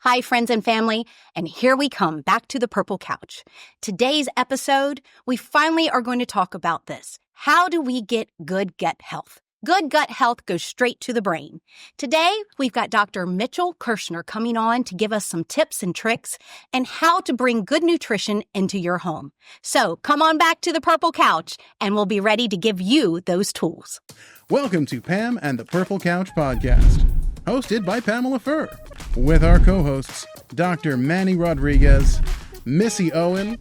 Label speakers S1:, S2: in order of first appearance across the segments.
S1: Hi, friends and family, and here we come back to the Purple Couch. Today's episode, we finally are going to talk about this. How do we get good gut health? Good gut health goes straight to the brain. Today, we've got Dr. Mitchell Kirschner coming on to give us some tips and tricks and how to bring good nutrition into your home. So come on back to the Purple Couch, and we'll be ready to give you those tools.
S2: Welcome to Pam and the Purple Couch podcast, hosted by Pamela Furr, with our co-hosts, Dr. Manny Rodriguez, Missy Owen,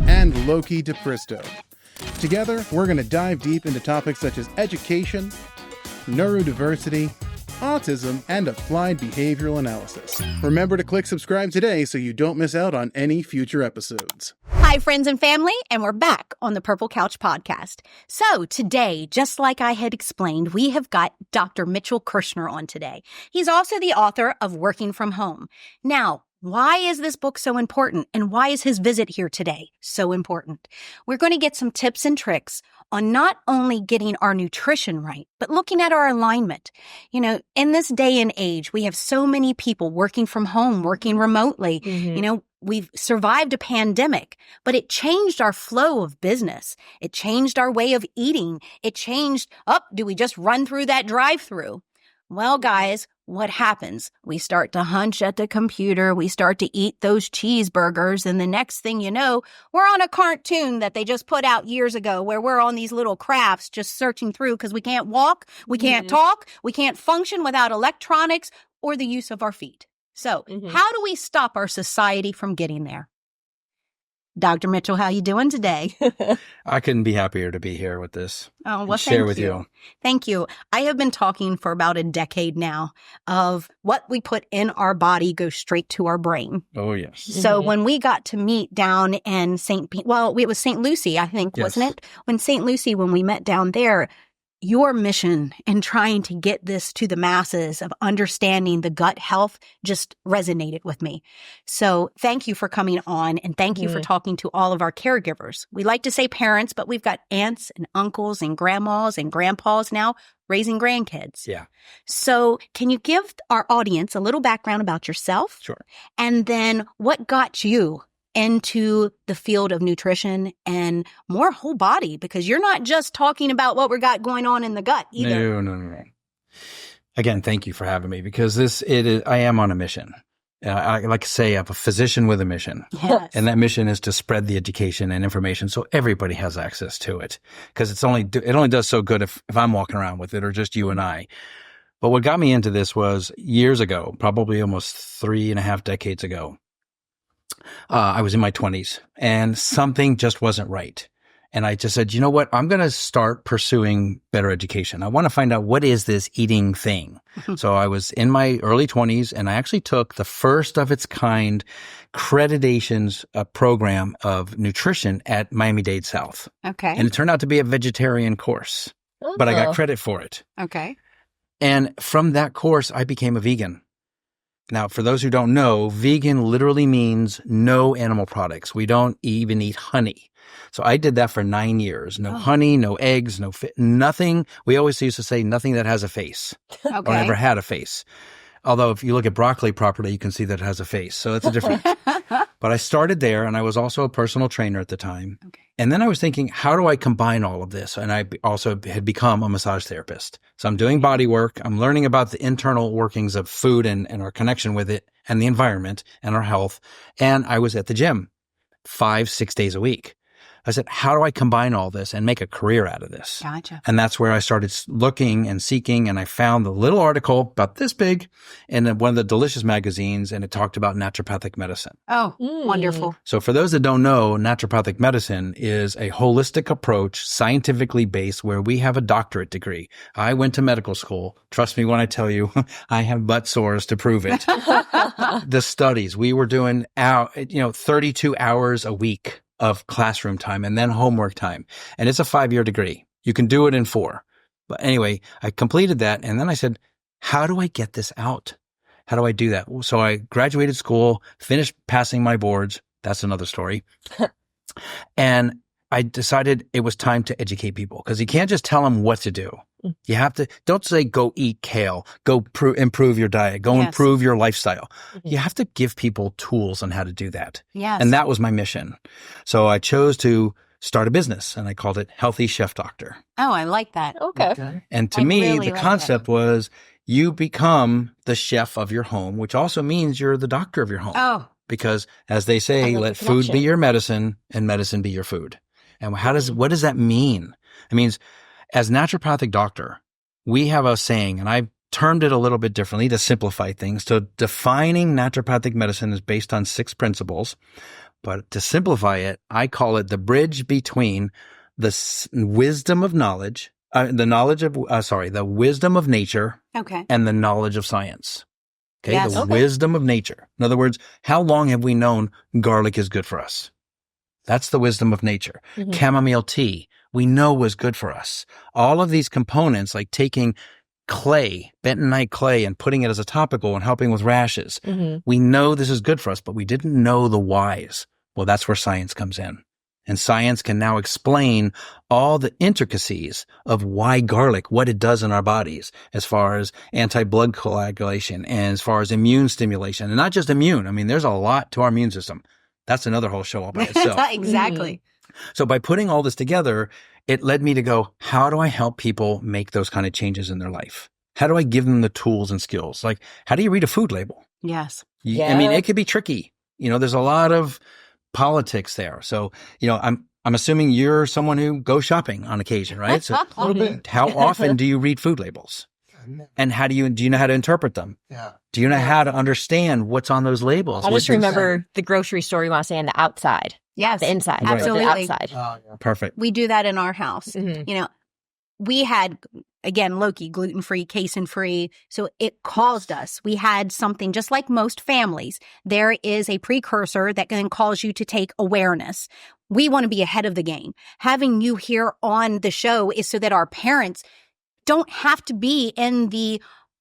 S2: and Loki DePristo. Together, we're going to dive deep into topics such as education, neurodiversity, autism, and applied behavioral analysis. Remember to click subscribe today so you don't miss out on any future episodes.
S1: Hi, friends and family, and we're back on the Purple Couch podcast. So today, just like I had explained, we have got Dr. Mitchell Kirschner on today. He's also the author of Working from Home. Now, why is this book so important, and why is his visit here today so important? We're going to get some tips and tricks on not only getting our nutrition right, but looking at our alignment. You know, in this day and age, we have so many people working from home, working remotely. You know, we've survived a pandemic, but it changed our flow of business. It changed our way of eating. It changed, do we just run through that drive-through? Well, guys, what happens? We start to hunch at the computer. We start to eat those cheeseburgers. And the next thing you know, we're on a cartoon that they just put out years ago where we're on these little crafts just searching through because we can't walk, we can't talk, we can't function without electronics or the use of our feet. So how do we stop our society from getting there? Dr. Mitchell, how you doing today?
S3: I couldn't be happier to be here with this.
S1: Oh, well,
S3: share with you.
S1: Thank you. I have been talking for about a decade now of what we put in our body goes straight to our brain.
S3: Oh, yes.
S1: So when we got to meet down in it was St. Lucie, I think, wasn't it? When St. Lucie, when we met down there, your mission in trying to get this to the masses of understanding the gut health just resonated with me. So thank you for coming on, and thank you for talking to all of our caregivers. We like to say parents, but we've got aunts and uncles and grandmas and grandpas now raising grandkids.
S3: Yeah.
S1: So can you give our audience a little background about yourself?
S3: Sure.
S1: And then what got you into the field of nutrition and more whole body, because you're not just talking about what we got going on in the gut either.
S3: No. Again, thank you for having me, because I am on a mission. I like to say I'm a physician with a mission.
S1: Yes.
S3: And that mission is to spread the education and information so everybody has access to it, because it only does so good if I'm walking around with it, or just you and I. But what got me into this was years ago, probably almost 3.5 decades ago. I was in my 20s and something just wasn't right. And I just said, you know what? I'm going to start pursuing better education. I want to find out, what is this eating thing? So I was in my early 20s, and I actually took the first of its kind accreditations program of nutrition at Miami-Dade South.
S1: Okay.
S3: And it turned out to be a vegetarian course, but I got credit for it.
S1: Okay.
S3: And from that course, I became a vegan. Now, for those who don't know, vegan literally means no animal products. We don't even eat honey. So I did that for 9 years. No honey, no eggs, no nothing. We always used to say nothing that has a face or never had a face. Although if you look at broccoli properly, you can see that it has a face. So it's a different. But I started there, and I was also a personal trainer at the time. Okay. And then I was thinking, how do I combine all of this? And I also had become a massage therapist. So I'm doing body work. I'm learning about the internal workings of food and our connection with it and the environment and our health. And I was at the gym 5-6 days a week. I said, how do I combine all this and make a career out of this?
S1: Gotcha.
S3: And that's where I started looking and seeking, and I found the little article about this big in one of the Delicious magazines, and it talked about naturopathic medicine.
S1: Oh, wonderful.
S3: So for those that don't know, naturopathic medicine is a holistic approach, scientifically based, where we have a doctorate degree. I went to medical school. Trust me when I tell you, I have butt sores to prove it. The studies, we were doing 32 hours a week of classroom time and then homework time. And it's a 5-year degree. You can do it in 4. But anyway, I completed that. And then I said, how do I get this out? How do I do that? So I graduated school, finished passing my boards. That's another story. And I decided it was time to educate people, because you can't just tell them what to do. You have to, don't say go eat kale, go improve your diet, go improve your lifestyle. You have to give people tools on how to do that.
S1: Yes.
S3: And that was my mission. So I chose to start a business, and I called it Healthy Chef Doctor.
S1: Oh, I like that.
S4: Okay.
S3: And to
S1: I
S3: me,
S1: really
S3: the
S1: like
S3: concept was you become the chef of your home, which also means you're the doctor of your home.
S1: Oh,
S3: Because as they say,
S4: love
S3: let
S4: the
S3: food be
S4: connection.
S3: your medicine and medicine be your food. And what does that mean? It means as naturopathic doctor, we have a saying, and I've termed it a little bit differently to simplify things. So defining naturopathic medicine is based on 6 principles, but to simplify it, I call it the bridge between the wisdom of knowledge, the wisdom of nature
S1: okay.
S3: and the knowledge of science. Okay.
S1: Yes.
S3: The
S4: Okay.
S3: wisdom of nature. In other words, how long have we known garlic is good for us? That's the wisdom of nature.
S4: Mhm.
S3: Chamomile tea, we know was good for us. All of these components, like taking clay, bentonite clay, and putting it as a topical and helping with rashes.
S4: Mhm.
S3: We know this is good for us, but we didn't know the whys. Well, that's where science comes in. And science can now explain all the intricacies of why garlic, what it does in our bodies, as far as anti-blood coagulation and as far as immune stimulation. And not just immune. I mean, there's a lot to our immune system. That's another whole show all by itself.
S1: Exactly.
S3: So by putting all this together, it led me to go, how do I help people make those kind of changes in their life? How do I give them the tools and skills? Like, how do you read a food label?
S1: Yes.
S3: I mean,
S4: Yeah.
S3: it could be tricky. There's a lot of politics there. So, I'm assuming you're someone who goes shopping on occasion, right? So
S5: A little bit.
S3: how often do you read food labels? And how do you know how to interpret them?
S5: Yeah.
S3: Do you know how to understand what's on those labels?
S4: I
S3: Which
S4: just
S3: is-
S4: remember the grocery store, you want to say on the outside,
S1: Yes.
S4: the inside,
S3: Right.
S1: Absolutely.
S4: the outside.
S5: Oh, yeah.
S3: Perfect.
S1: We do that in our house.
S4: Mhm.
S1: We had, again, Loki, gluten-free, casein-free. So it caused us. We had something just like most families. There is a precursor that can cause you to take awareness. We want to be ahead of the game. Having you here on the show is so that our parents don't have to be in the,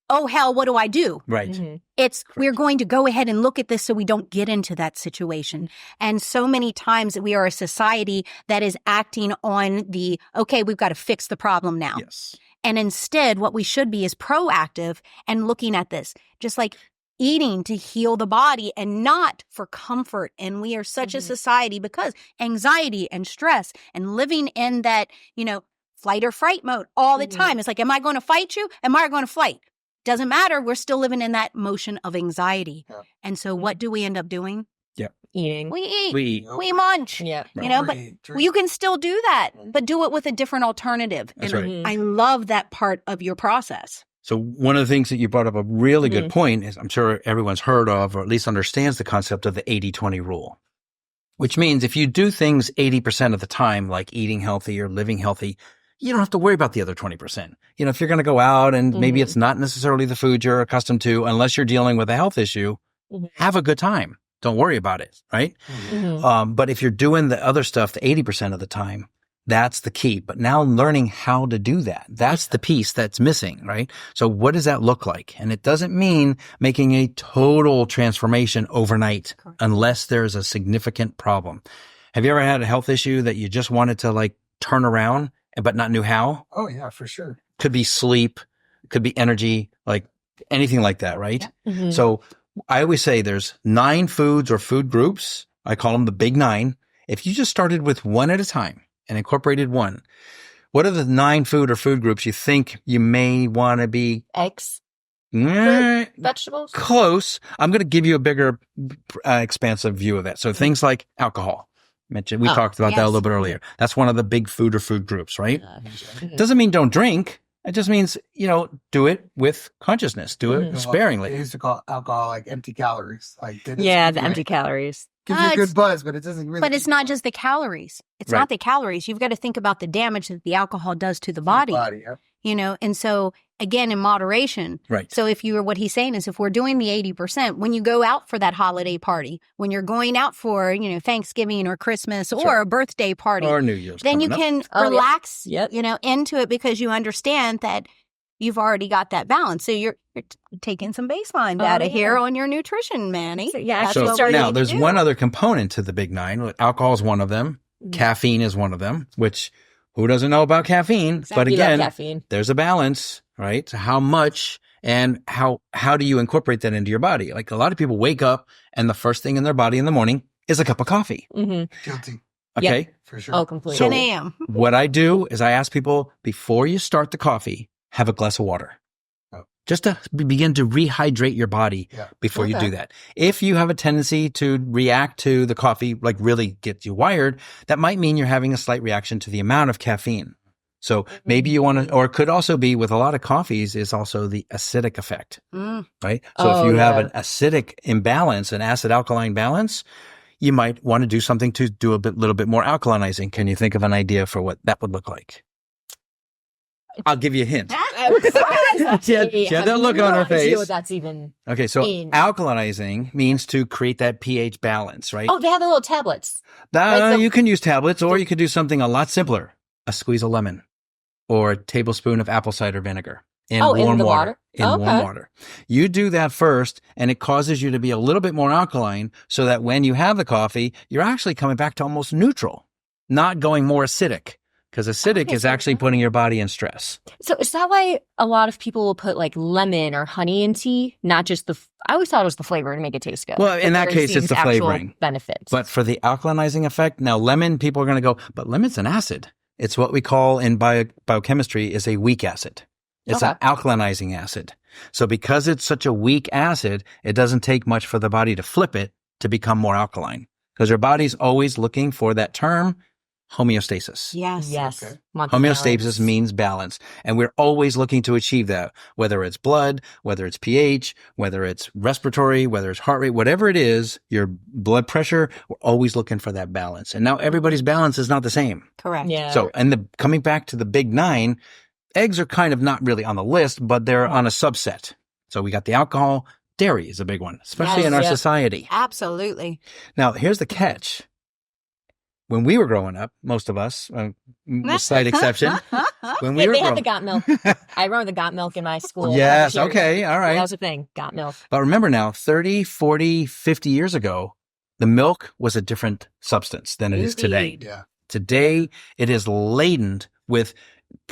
S1: oh, hell, what do I do?
S3: Right.
S4: Mhm.
S1: It's we're going to go ahead and look at this so we don't get into that situation. And so many times we are a society that is acting on the, okay, we've got to fix the problem now.
S3: Yes.
S1: And instead, what we should be is proactive and looking at this, just like eating to heal the body and not for comfort. And we are such a society because anxiety and stress and living in that, flight or fright mode all the time. It's like, am I going to fight you? Am I going to fight? Doesn't matter. We're still living in that motion of anxiety.
S5: Yeah.
S1: And so what do we end up doing?
S4: Eating.
S1: We eat.
S3: We eat.
S1: We munch.
S4: Yeah.
S1: But you can still do that, but do it with a different alternative.
S3: That's
S1: and
S3: right.
S1: I love that part of your process.
S3: So one of the things that you brought up, a really good point, is I'm sure everyone's heard of or at least understands the concept of the 80-20 rule, which means if you do things 80% of the time, like eating healthy or living healthy, you don't have to worry about the other 20%. If you're going to go out and maybe it's not necessarily the food you're accustomed to, unless you're dealing with a health issue, have a good time. Don't worry about it, right?
S4: Mhm.
S3: But if you're doing the other stuff the 80% of the time, that's the key. But now learning how to do that, that's the piece that's missing, right? So what does that look like? And it doesn't mean making a total transformation overnight unless there's a significant problem. Have you ever had a health issue that you just wanted to turn around but not knew how?
S5: Oh, yeah, for sure.
S3: Could be sleep, could be energy, like anything like that, right?
S4: Mhm.
S3: So I always say there's 9 foods or food groups. I call them the big 9. If you just started with one at a time and incorporated one, what are the 9 food or food groups you think you may want to be
S4: Eggs, vegetables.
S3: close? I'm going to give you a bigger, expansive view of that. So things like alcohol. We talked about that a
S1: yes.
S3: little bit earlier. That's one of the big food or food groups, right?
S4: Mhm.
S3: Doesn't mean don't drink. It just means, do it with consciousness. Do it
S4: Mhm.
S5: They
S3: sparingly.
S5: used to call alcohol like empty calories.
S4: Yeah, the empty calories.
S5: Gives you a
S1: it's-
S5: good buzz, but it doesn't really.
S1: But it's not just the calories. It's
S3: Right.
S1: not the calories. You've got to think about the damage that the alcohol does to the
S5: Your
S1: body,
S5: yeah.
S1: And so again, in moderation.
S3: Right.
S1: So what he's saying is if we're doing the 80%, when you go out for that holiday party, when you're going out for, Thanksgiving or Christmas or
S3: Sure.
S1: a birthday party,
S3: Or New Year's.
S1: then you
S3: coming up.
S1: can
S4: Oh, yeah.
S1: relax,
S4: Yep.
S1: into it because you understand that you've already got that balance. So you're taking some baseline
S4: Oh,
S1: data
S4: yeah.
S1: here on your nutrition, Manny.
S4: So, yeah,
S1: That's
S4: actually
S3: So
S1: what we
S3: now
S1: need to
S3: there's
S1: do.
S3: one other component to the big 9. Alcohol is one of them. Caffeine is one of them, which who doesn't know about caffeine?
S4: Exactly.
S3: But
S4: We love
S3: again,
S4: caffeine.
S3: there's a balance, right? So how much and how do you incorporate that into your body? Like a lot of people wake up and the first thing in their body in the morning is a cup of coffee.
S5: Guilty.
S3: Okay.
S5: For sure.
S4: Oh, completely.
S3: So
S1: 10 a.m.
S3: what I do is I ask people before you start the coffee, have a glass of water. Just to begin to rehydrate your body before you do that. If you have a tendency to react to the coffee, like really get you wired, that might mean you're having a slight reaction to the amount of caffeine. So maybe you want to, or it could also be with a lot of coffees is also the acidic effect, right? So if you have an acidic imbalance, an acid alkaline balance, you might want to do something to do little bit more alkalinizing. Can you think of an idea for what that would look like? I'll give you a hint. She had that look on her face.
S4: What that's even.
S3: Okay, so alkalinizing means to create that pH balance, right?
S4: Oh, they have the little tablets. Right, so-
S3: You can use tablets, or you could do something a lot simpler. A squeeze of lemon or a tablespoon of apple cider vinegar in warm
S4: the
S3: water.
S4: water?
S3: Warm water. You do that first, and it causes you to be a little bit more alkaline so that when you have the coffee, you're actually coming back to almost neutral, not going more acidic. Because acidic is actually putting your body in stress.
S4: So is that why a lot of people will put like lemon or honey in tea? Not just I always thought it was the flavor to make it taste good.
S3: Well, in that case, it's the
S4: actual
S3: flavoring.
S4: benefits.
S3: But for the alkalinizing effect, now lemon, people are going to go, but lemon's an acid. It's what we call in biochemistry is a weak acid. It's an alkalinizing acid. So because it's such a weak acid, it doesn't take much for the body to flip it to become more alkaline. Because your body's always looking for that term, homeostasis.
S4: Yes.
S5: Okay.
S3: Homeostasis means balance. And we're always looking to achieve that, whether it's blood, whether it's pH, whether it's respiratory, whether it's heart rate, whatever it is, your blood pressure, we're always looking for that balance. And now everybody's balance is not the same.
S1: Correct.
S4: Yeah.
S3: So, and coming back to the big 9, eggs are kind of not really on the list, but they're on a subset. So we got the alcohol. Dairy is a big one, especially in our society.
S1: Absolutely.
S3: Now, here's the catch. When we were growing up, most of us, slight exception, when we were
S4: they
S3: growing
S4: had the got milk. I remember the got milk in my school.
S3: Yes, okay, all right.
S4: That was a thing, got milk.
S3: But remember now, 30, 40, 50 years ago, the milk was a different substance than it is today.
S5: Yeah.
S3: Today, it is laden with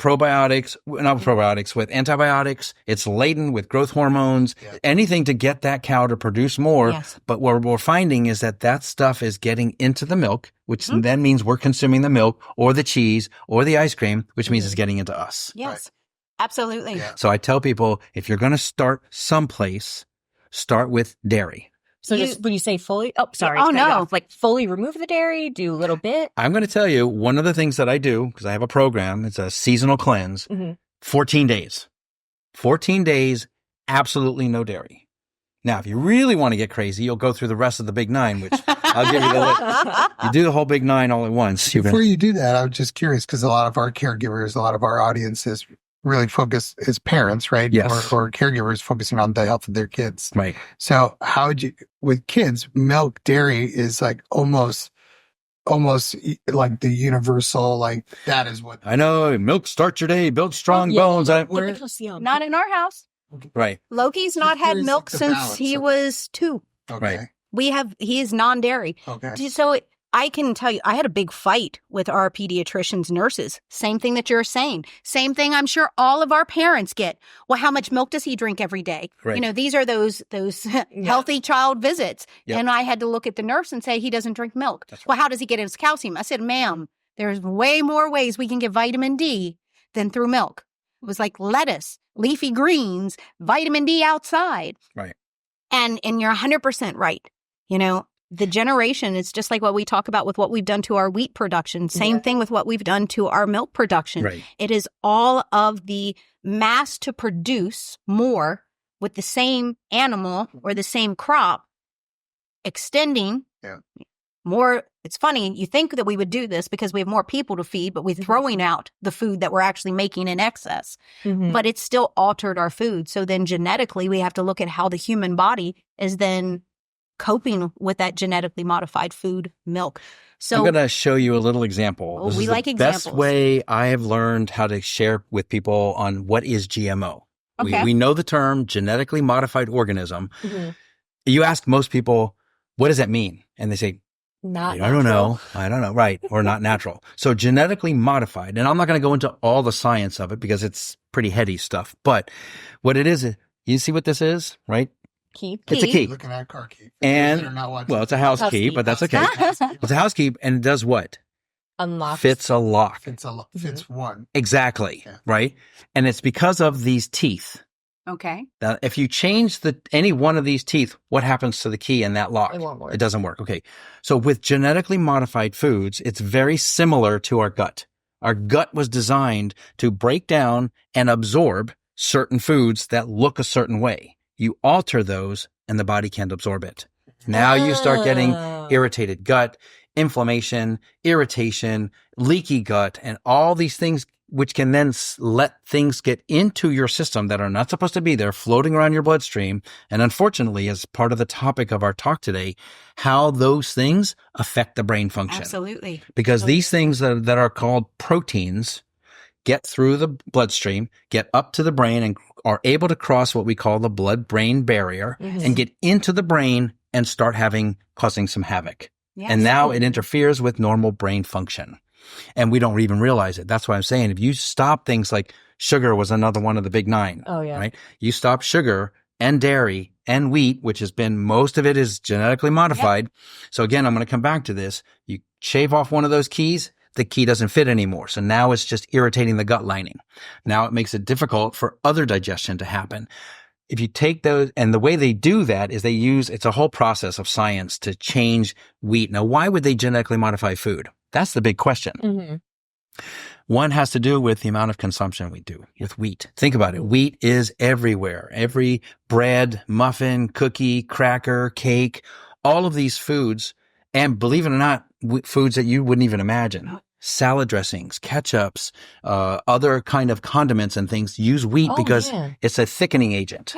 S3: with antibiotics. It's laden with growth hormones, anything to get that cow to produce more.
S1: Yes.
S3: But what we're finding is that stuff is getting into the milk, which then means we're consuming the milk or the cheese or the ice cream, which means it's getting into us.
S1: Yes. Absolutely.
S5: Yeah.
S3: So I tell people, if you're going to start someplace, start with dairy.
S4: So when you say fully, sorry.
S1: Oh, no.
S4: Like fully remove the dairy, do a little bit.
S3: I'm going to tell you one of the things that I do, because I have a program, it's a seasonal cleanse, 14 days. 14 days, absolutely no dairy. Now, if you really want to get crazy, you'll go through the rest of the big 9, which I'll give you the list. You do the whole big 9 all at once.
S5: Before you do that, I was just curious because a lot of our caregivers, a lot of our audiences really focus as parents, right?
S3: Yes.
S5: Or caregivers focusing on the health of their kids.
S3: Right.
S5: So how would you, with kids, milk, dairy is like almost like the universal, like that is what.
S3: I know, milk starts your day, builds strong bones.
S1: Not in our house.
S3: Right.
S1: Loki's not had
S5: Curious
S1: milk
S5: the
S1: since
S5: balance
S1: he
S5: of-
S1: was 2.
S5: Okay.
S3: Right.
S1: He is non-dairy.
S5: Okay.
S1: So I can tell you, I had a big fight with our pediatricians, nurses. Same thing that you're saying. Same thing I'm sure all of our parents get. Well, how much milk does he drink every day?
S3: Right.
S1: You know, these are those healthy child visits.
S3: Yep.
S1: And I had to look at the nurse and say, he doesn't drink milk.
S3: That's right.
S1: Well, how does he get his calcium? I said, ma'am, there's way more ways we can get vitamin D than through milk. It was like lettuce, leafy greens, vitamin D outside.
S3: Right.
S1: And you're 100% right. You know, the generation is just like what we talk about with what we've done to our wheat production. Same thing with what we've done to our milk production.
S3: Right.
S1: It is all of the mass to produce more with the same animal or the same crop, extending more. It's funny, you think that we would do this because we have more people to feed, but we're throwing out the food that we're actually making in excess. But it's still altered our food. So then genetically, we have to look at how the human body is then coping with that genetically modified food, milk. So
S3: I'm going to show you a little example.
S1: Oh,
S3: This
S1: we
S3: is
S1: like
S3: the
S1: examples.
S3: best way I have learned how to share with people on what is GMO.
S1: Okay.
S3: We know the term genetically modified organism. You ask most people, what does that mean? And they say,
S4: Not
S3: I don't
S4: natural.
S3: know. Right. Or not natural. So genetically modified. And I'm not going to go into all the science of it because it's pretty heady stuff. But what it is, you see what this is, right?
S4: Key.
S3: It's a key.
S5: Looking at car key.
S3: And,
S5: They're not watching.
S3: well, it's a house
S4: House
S3: key,
S4: key.
S3: but that's okay. It's a house key and it does what?
S4: Unlocks.
S3: Fits a lock.
S5: Fits one.
S3: Exactly.
S5: Yeah.
S3: Right. And it's because of these teeth.
S1: Okay.
S3: Now, if you change any one of these teeth, what happens to the key in that lock?
S4: It won't work.
S3: It doesn't work. Okay. So with genetically modified foods, it's very similar to our gut. Our gut was designed to break down and absorb certain foods that look a certain way. You alter those and the body can't absorb it. Now you start getting irritated gut, inflammation, irritation, leaky gut, and all these things which can then let things get into your system that are not supposed to be there, floating around your bloodstream. And unfortunately, as part of the topic of our talk today, how those things affect the brain function.
S1: Absolutely.
S3: Because these things that are called proteins get through the bloodstream, get up to the brain, and are able to cross what we call the blood-brain barrier and get into the brain and start causing some havoc.
S1: Yes.
S3: And now it interferes with normal brain function. And we don't even realize it. That's why I'm saying if you stop things like sugar was another one of the big 9.
S4: Oh, yeah.
S3: Right? You stop sugar and dairy and wheat, which has been, most of it is genetically modified. Yep. So again, I'm going to come back to this. You shave off one of those keys, the key doesn't fit anymore. So now it's just irritating the gut lining. Now it makes it difficult for other digestion to happen. If you take those, and the way they do that is it's a whole process of science to change wheat. Now, why would they genetically modify food? That's the big question.
S4: Mm-hmm.
S3: One has to do with the amount of consumption we do with wheat. Think about it. Wheat is everywhere. Every bread, muffin, cookie, cracker, cake, all of these foods, and believe it or not, foods that you wouldn't even imagine. Salad dressings, ketchups, other kind of condiments and things use wheat because it's a thickening agent.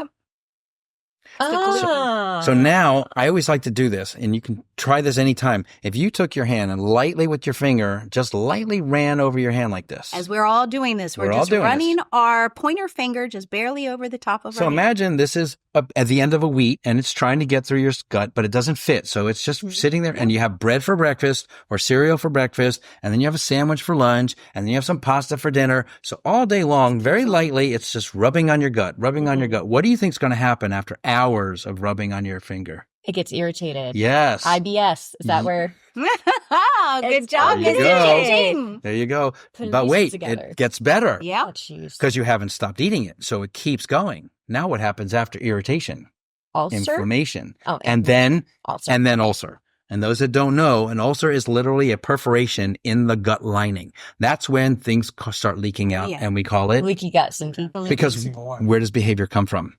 S3: So now I always like to do this, and you can try this anytime. If you took your hand and lightly with your finger, just lightly ran over your hand like this.
S1: As we're all doing this, we're just running our pointer finger just barely over the top of our hand.
S3: Imagine this is at the end of a wheat, and it's trying to get through your gut, but it doesn't fit. So it's just sitting there, and you have bread for breakfast or cereal for breakfast, and then you have a sandwich for lunch, and then you have some pasta for dinner. So all day long, very lightly, it's just rubbing on your gut, on your gut. What do you think is going to happen after hours of rubbing on your finger?
S4: It gets irritated.
S3: Yes.
S4: IBS. Is that where?
S1: Good job.
S3: There you go. But wait, it gets better.
S1: Yeah.
S3: Because you haven't stopped eating it. So it keeps going. Now what happens after irritation?
S4: Ulcer?
S3: Inflammation.
S4: Oh,
S3: and then
S4: ulcer.
S3: And then ulcer. And those that don't know, an ulcer is literally a perforation in the gut lining. That's when things start leaking out, and we call it
S4: leaky gut syndrome.
S3: Because where does behavior come from?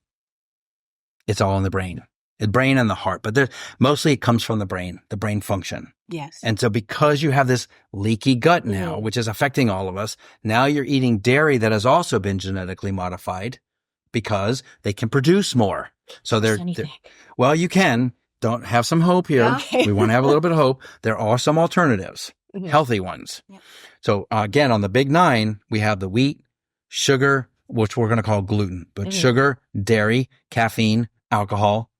S3: It's all in the brain. The brain and the heart, but mostly it comes from the brain function.
S1: Yes.
S3: And so because you have this leaky gut now, which is affecting all of us, now you're eating dairy that has also been genetically modified because they can produce more. So well, you can. Don't have some hope here. Okay. We want to have a little bit of hope. There are some alternatives, healthy ones. Yeah. So again, on the big 9, we have the wheat, sugar, which we're going to call gluten, but sugar, dairy, caffeine, alcohol,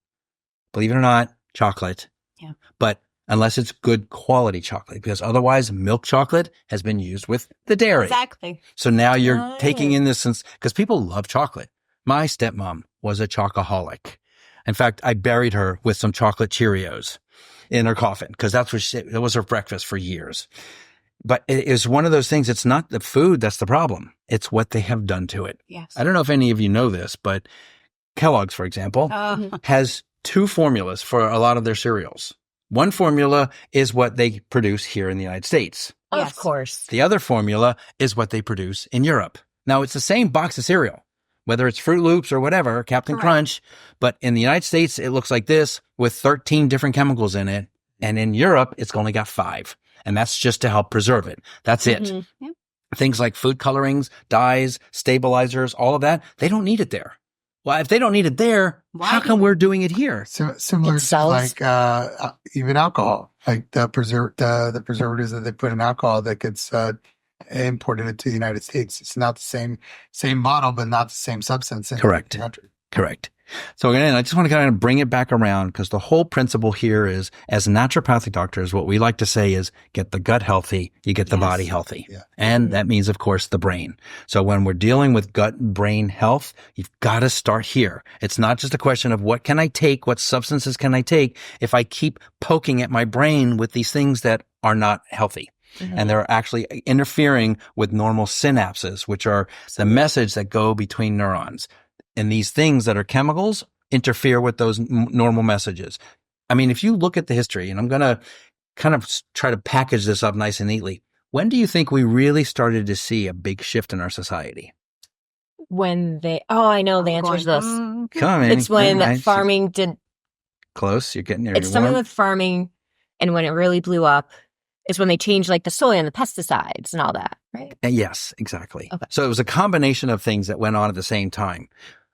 S3: believe it or not, chocolate. Yeah. But unless it's good quality chocolate, because otherwise milk chocolate has been used with the dairy.
S1: Exactly.
S3: So now you're taking in this, because people love chocolate. My stepmom was a chocoholic. In fact, I buried her with some chocolate Cheerios in her coffin because that was her breakfast for years. But it is one of those things. It's not the food that's the problem. It's what they have done to it.
S1: Yes.
S3: I don't know if any of you know this, but Kellogg's, for example, has 2 formulas for a lot of their cereals. One formula is what they produce here in the United States.
S4: Of course.
S3: The other formula is what they produce in Europe. Now, it's the same box of cereal, whether it's Fruit Loops or whatever, Captain Crunch. But in the United States, it looks like this with 13 different chemicals in it. And in Europe, it's only got 5. And that's just to help preserve it. That's it. Yeah. Things like food colorings, dyes, stabilizers, all of that, they don't need it there. Well, if they don't need it there, how come we're doing it here?
S5: Similar to like even alcohol, like the preservatives that they put in alcohol that gets imported into the United States. It's not the same bottle, but not the same substance.
S3: Correct. Correct. So again, I just want to kind of bring it back around because the whole principle here is, as naturopathic doctors, what we like to say is get the gut healthy, you get the body healthy.
S5: Yeah.
S3: And that means, of course, the brain. So when we're dealing with gut-brain health, you've got to start here. It's not just a question of what can I take, what substances can I take if I keep poking at my brain with these things that are not healthy. And they're actually interfering with normal synapses, which are the message that go between neurons. And these things that are chemicals interfere with those normal messages. I mean, if you look at the history, and I'm going to kind of try to package this up nice and neatly, when do you think we really started to see a big shift in our society?
S4: When I know the answer is this.
S3: Come on, man.
S4: It's when farming did.
S3: Close. You're getting there.
S4: It's something with farming, and when it really blew up, is when they changed like the soil and the pesticides and all that, right?
S3: Yes, exactly.
S4: Okay.
S3: So it was a combination of things that went on at the same time.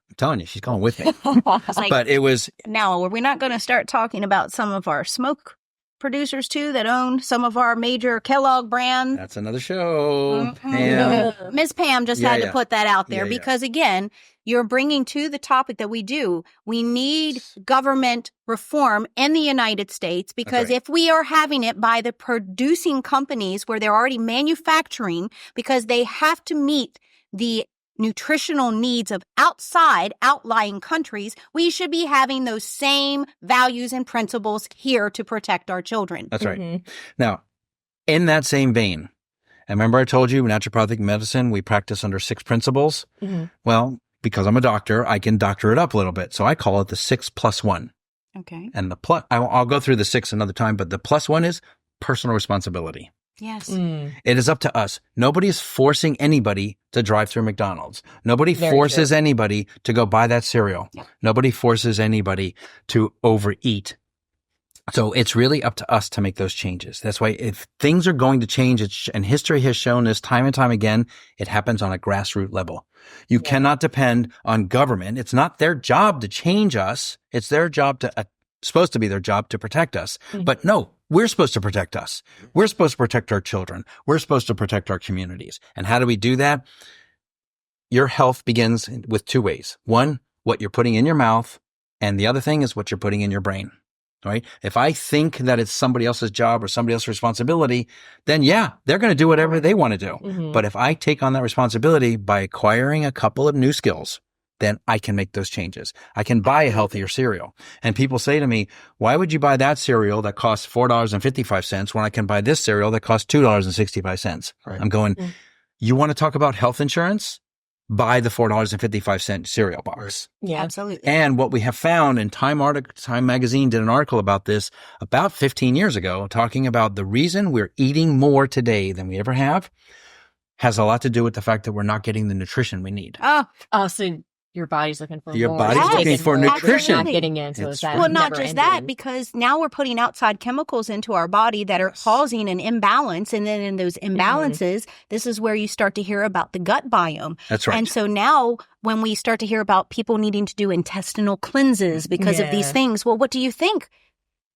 S3: I'm telling you, she's going with me.
S1: It's like,
S3: But it was,
S1: now, are we not going to start talking about some of our smoke producers too that own some of our major Kellogg brand?
S3: that's another show.
S1: Mhm.
S3: Yeah.
S1: Miss Pam just had to put that out there because, again, you're bringing to the topic that we do. We need government reform in the United States because
S3: right.
S1: if we are having it by the producing companies where they're already manufacturing because they have to meet the nutritional needs of outlying countries, we should be having those same values and principles here to protect our children.
S3: That's right. Now, in that same vein, and remember I told you naturopathic medicine, we practice under 6 principles. Well, because I'm a doctor, I can doctor it up a little bit. So I call it the 6+1.
S1: Okay.
S3: And the plus, I'll go through the 6 another time, but the +1 is personal responsibility.
S1: Yes.
S3: It is up to us. Nobody is forcing anybody to drive through McDonald's. Nobody forces anybody to go buy that cereal.
S1: Yeah.
S3: Nobody forces anybody to overeat. So it's really up to us to make those changes. That's why if things are going to change, and history has shown this time and time again, it happens on a grassroots level. You cannot depend on government. It's not their job to change us. It's their job supposed to be their job to protect us. But no, we're supposed to protect us. We're supposed to protect our children. We're supposed to protect our communities. And how do we do that? Your health begins with 2 ways. One, what you're putting in your mouth. And the other thing is what you're putting in your brain. Right? If I think that it's somebody else's job or somebody else's responsibility, then they're going to do whatever they want to do. But if I take on that responsibility by acquiring a couple of new skills, then I can make those changes. I can buy a healthier cereal. And people say to me, why would you buy that cereal that costs $4.55 when I can buy this cereal that costs $2.65?
S5: Right.
S3: I'm going, you want to talk about health insurance? Buy the $4.55 cereal box.
S4: Yeah,
S1: absolutely.
S3: And what we have found, and Time Magazine did an article about this about 15 years ago, talking about the reason we're eating more today than we ever have has a lot to do with the fact that we're not getting the nutrition we need.
S4: So your body's looking for
S3: Your
S4: more.
S3: body's
S1: Yes,
S3: looking for
S1: absolutely.
S3: nutrition.
S4: Not getting in, so
S3: It's
S4: it's that
S1: Well, not
S4: never
S1: just that,
S4: ending.
S1: because now we're putting outside chemicals into our body that are causing an imbalance. And then in those imbalances, this is where you start to hear about the gut biome.
S3: That's right.
S1: And so now when we start to hear about people needing to do intestinal cleanses because of these things, well, what do you think?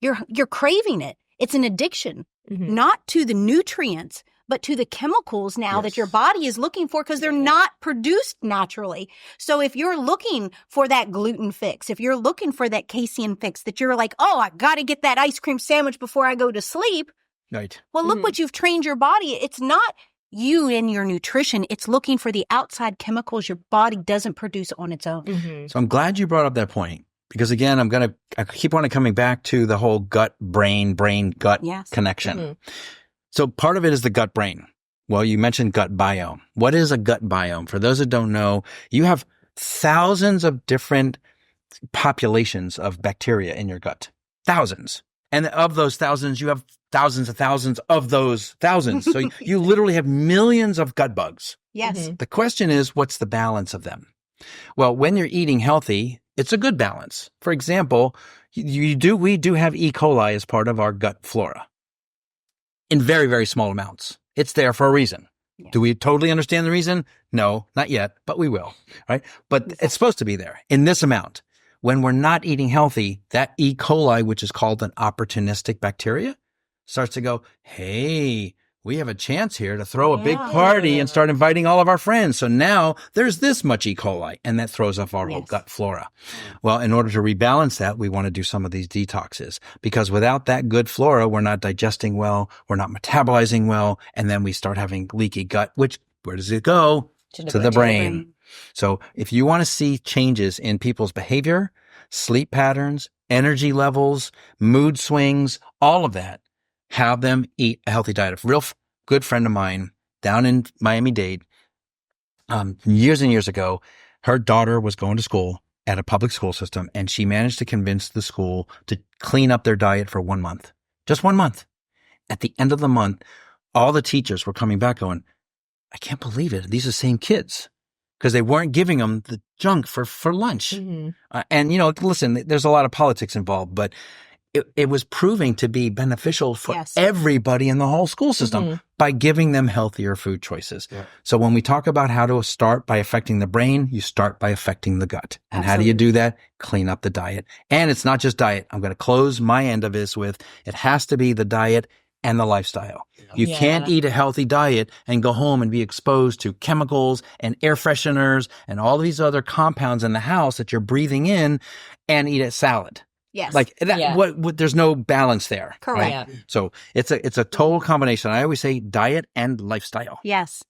S1: You're craving it. It's an addiction, not to the nutrients, but to the chemicals now that your body is looking for because they're not produced naturally. So if you're looking for that gluten fix, if you're looking for that casein fix, that you're like, oh, I got to get that ice cream sandwich before I go to sleep.
S3: Right.
S1: Well, look what you've trained your body. It's not you and your nutrition. It's looking for the outside chemicals your body doesn't produce on its own.
S3: So I'm glad you brought up that point. Because again, I keep on coming back to the whole brain gut connection. So part of it is the gut brain. Well, you mentioned gut biome. What is a gut biome? For those that don't know, you have thousands of different populations of bacteria in your gut. Thousands. And of those thousands, you have thousands of those thousands. So you literally have millions of gut bugs.
S1: Yes.
S3: The question is, what's the balance of them? Well, when you're eating healthy, it's a good balance. For example, we do have E. coli as part of our gut flora in very, very small amounts. It's there for a reason. Yeah. Do we totally understand the reason? No, not yet, but we will, right? But it's supposed to be there in this amount. When we're not eating healthy, that E. coli, which is called an opportunistic bacteria, starts to go, hey, we have a chance here to throw a big party and start inviting all of our friends. So now there's this much E. coli, and that throws off our whole gut flora. Well, in order to rebalance that, we want to do some of these detoxes, because without that good flora, we're not digesting well, we're not metabolizing well, and then we start having leaky gut, which, where does it go? To the brain. So if you want to see changes in people's behavior, sleep patterns, energy levels, mood swings, all of that, have them eat a healthy diet. A real good friend of mine down in Miami-Dade, years and years ago, her daughter was going to school at a public school system, and she managed to convince the school to clean up their diet for 1 month. Just 1 month. At the end of the month, all the teachers were coming back going, I can't believe it. These are the same kids. Because they weren't giving them the junk for lunch. And, listen, there's a lot of politics involved, but it was proving to be beneficial for everybody in the whole school system by giving them healthier food choices. Yeah. So when we talk about how to start by affecting the brain, you start by affecting the gut. And how do you do that? Clean up the diet. And it's not just diet. I'm going to close my end of this with, it has to be the diet and the lifestyle. You can't eat a healthy diet and go home and be exposed to chemicals and air fresheners and all these other compounds in the house that you're breathing in and eat a salad.
S1: Yes.
S3: Like that, what there's no balance there.
S1: Correct.
S3: Right?
S4: Yeah.
S3: So it's a total combination. I always say diet and lifestyle.
S1: Yes.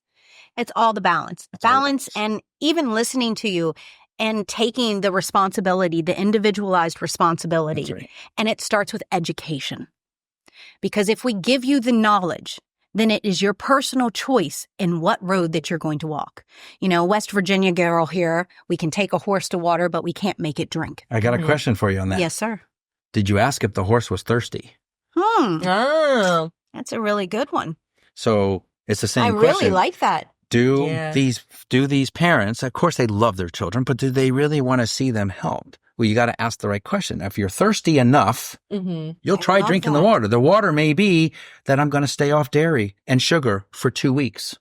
S1: It's all the balance. Balance, and even listening to you and taking the responsibility, the individualized responsibility.
S3: That's right.
S1: And it starts with education. Because if we give you the knowledge, then it is your personal choice in what road that you're going to walk. West Virginia girl here, we can take a horse to water, but we can't make it drink.
S3: I got a question for you on that.
S1: Yes, sir.
S3: Did you ask if the horse was thirsty?
S4: Oh.
S1: That's a really good one.
S3: So it's the same
S1: I
S3: question.
S1: really like that.
S3: Do these parents, of course they love their children, but do they really want to see them helped? Well, you got to ask the right question. If you're thirsty enough, you'll try drinking the water. The water may be that I'm going to stay off dairy and sugar for 2 weeks.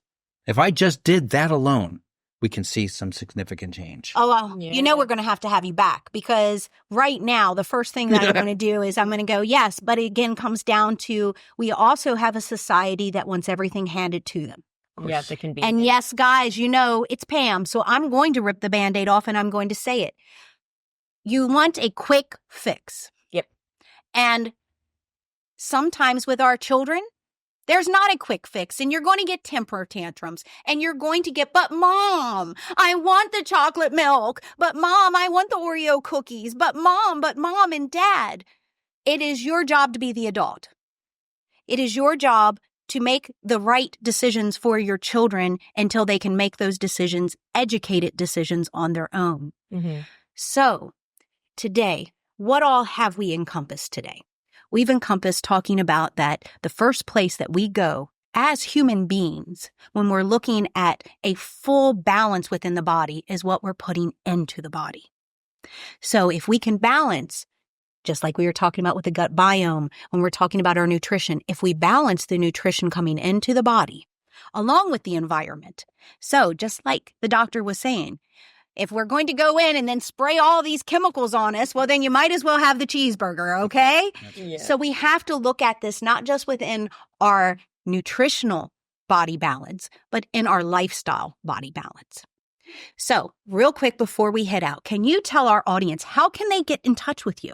S3: If I just did that alone, we can see some significant change.
S1: Oh, well, we're going to have you back, because right now, the first thing that I'm going to do is I'm going to go, yes, but it again comes down to, we also have a society that wants everything handed to them.
S4: Yes, it can be.
S1: And yes, guys, it's Pam, so I'm going to rip the Band-Aid off and I'm going to say it. You want a quick fix.
S4: Yep.
S1: And sometimes with our children, there's not a quick fix, and you're going to get temper tantrums, and you're going to get, but Mom, I want the chocolate milk, but Mom, I want the Oreo cookies, but Mom and Dad. It is your job to be the adult. It is your job to make the right decisions for your children until they can make those decisions, educated decisions on their own. So, today, what all have we encompassed today? We've encompassed talking about that the first place that we go as human beings when we're looking at a full balance within the body is what we're putting into the body. So if we can balance, just like we were talking about with the gut biome, when we're talking about our nutrition, if we balance the nutrition coming into the body along with the environment. So just like the doctor was saying, if we're going to go in and then spray all these chemicals on us, well, then you might as well have the cheeseburger, okay? Yeah. So we have to look at this not just within our nutritional body balance, but in our lifestyle body balance. So real quick before we head out, can you tell our audience, how can they get in touch with you?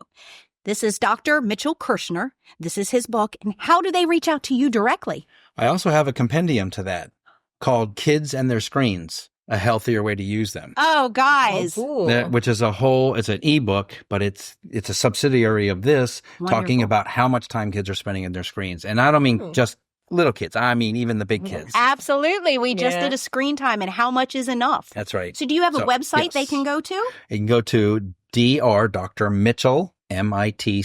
S1: This is Dr. Mitchell Kirschner. This is his book. And how do they reach out to you directly? I also have a compendium to that called Kids and Their Screens. A healthier way to use them. Oh, guys. Oh, cool. Which is it's an ebook, but it's a subsidiary of this. Wonderful. Talking about how much time kids are spending in their screens. And I don't mean just little kids. I mean, even the big kids. Absolutely. We just did a screen time and how much is enough. That's right. So do you have a website they can go to? You can go to Dr. Mitchell, MITCHELLND,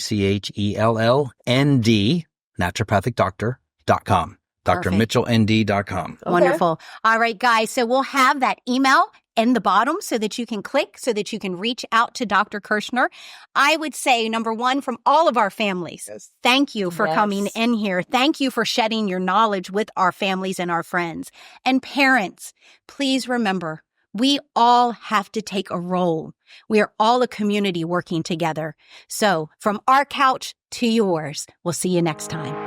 S1: naturopathicdoctor.com. drmitchellnd.com. Okay. Wonderful. All right, guys. So we'll have that email in the bottom so that you can click, so that you can reach out to Dr. Kirschner. I would say, number one, from all of our families, thank you for coming in here. Thank you for shedding your knowledge with our families and our friends. And parents, please remember, we all have to take a role. We are all a community working together. So from our couch to yours, we'll see you next time.